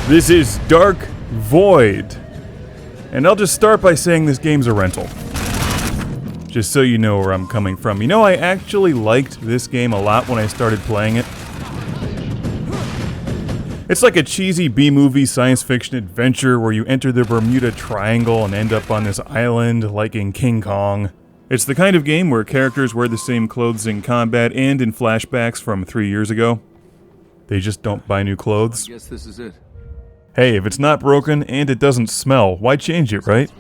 This is Dark Void. And I'll just start by saying this game's a rental. Just so you know where I'm coming from. You know, I actually liked this game a lot when I started playing it. It's like a cheesy B-movie science fiction adventure where you enter the Bermuda Triangle and end up on this island like in King Kong. It's the kind of game where characters wear the same clothes in combat and in flashbacks from 3 years ago. They just don't buy new clothes. I guess this is it. Hey, if it's not broken and it doesn't smell, why change it, right?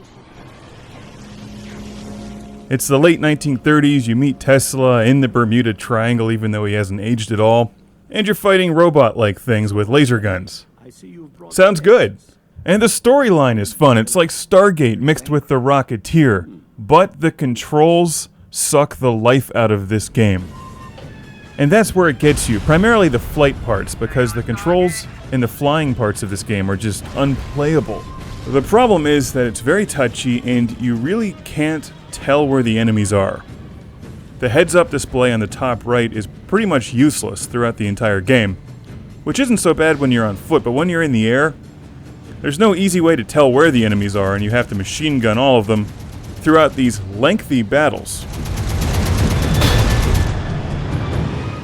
It's the late 1930s, you meet Tesla in the Bermuda Triangle even though he hasn't aged at all, and you're fighting robot-like things with laser guns. Sounds good. And the storyline is fun, it's like Stargate mixed with The Rocketeer, but the controls suck the life out of this game. And that's where it gets you, primarily the flight parts, because the controls and the flying parts of this game are just unplayable. The problem is that it's very touchy and you really can't tell where the enemies are. The heads-up display on the top right is pretty much useless throughout the entire game, which isn't so bad when you're on foot, but when you're in the air, there's no easy way to tell where the enemies are and you have to machine gun all of them throughout these lengthy battles.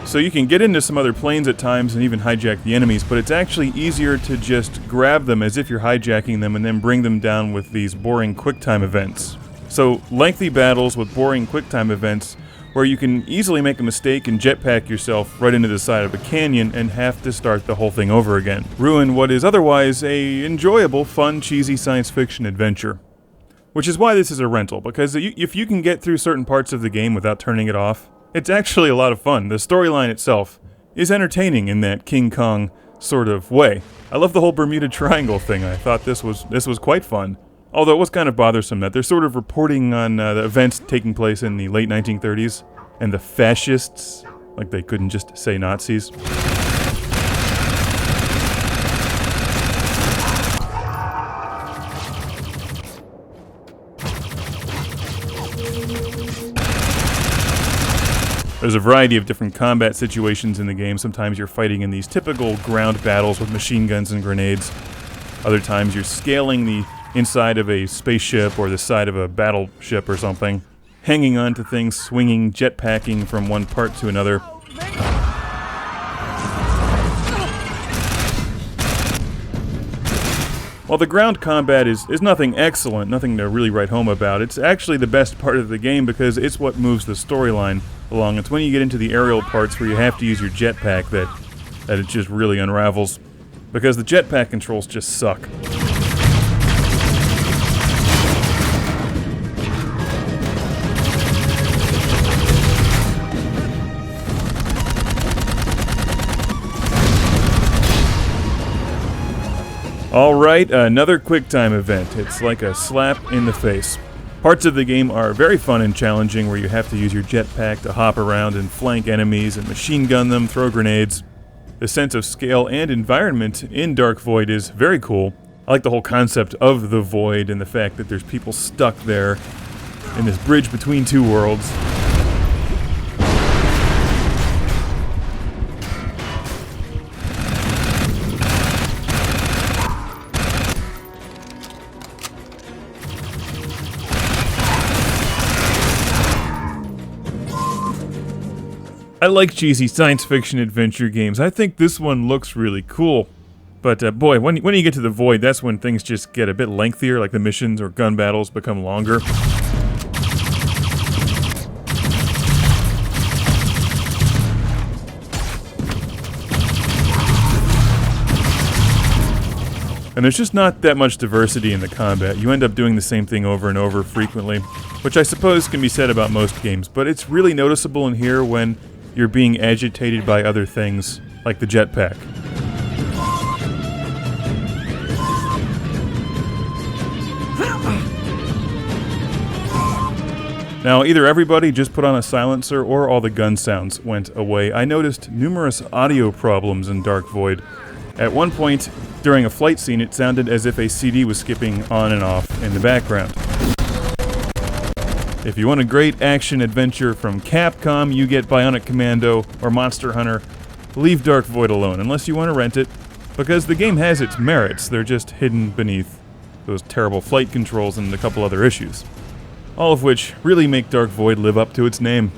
So you can get into some other planes at times and even hijack the enemies, but it's actually easier to just grab them as if you're hijacking them and then bring them down with these boring quicktime events. So lengthy battles with boring quicktime events where you can easily make a mistake and jetpack yourself right into the side of a canyon and have to start the whole thing over again. Ruin what is otherwise a enjoyable, fun, cheesy science fiction adventure. Which is why this is a rental, because if you can get through certain parts of the game without turning it off, it's actually a lot of fun. The storyline itself is entertaining in that King Kong sort of way. I love the whole Bermuda Triangle thing. I thought this was quite fun. Although it was kind of bothersome that they're sort of reporting on the events taking place in the late 1930s, and the fascists, like they couldn't just say Nazis. There's a variety of different combat situations in the game. Sometimes you're fighting in these typical ground battles with machine guns and grenades. Other times you're scaling the inside of a spaceship or the side of a battleship or something, hanging on to things, swinging, jetpacking from one part to another. While the ground combat is nothing excellent, nothing to really write home about, it's actually the best part of the game because it's what moves the storyline along. It's when you get into the aerial parts where you have to use your jetpack that it just really unravels, because the jetpack controls just suck. Alright, another quicktime event. It's like a slap in the face. Parts of the game are very fun and challenging where you have to use your jetpack to hop around and flank enemies and machine gun them, throw grenades. The sense of scale and environment in Dark Void is very cool. I like the whole concept of the void and the fact that there's people stuck there in this bridge between two worlds. I like cheesy science fiction adventure games. I think this one looks really cool. But boy, when you get to the void, that's when things just get a bit lengthier, like the missions or gun battles become longer. And there's just not that much diversity in the combat. You end up doing the same thing over and over frequently, which I suppose can be said about most games, but it's really noticeable in here when you're being agitated by other things, like the jetpack. Now, either everybody just put on a silencer or all the gun sounds went away. I noticed numerous audio problems in Dark Void. At one point, during a flight scene, it sounded as if a CD was skipping on and off in the background. If you want a great action adventure from Capcom, you get Bionic Commando or Monster Hunter. Leave Dark Void alone, unless you want to rent it. Because the game has its merits, they're just hidden beneath those terrible flight controls and a couple other issues. All of which really make Dark Void live up to its name.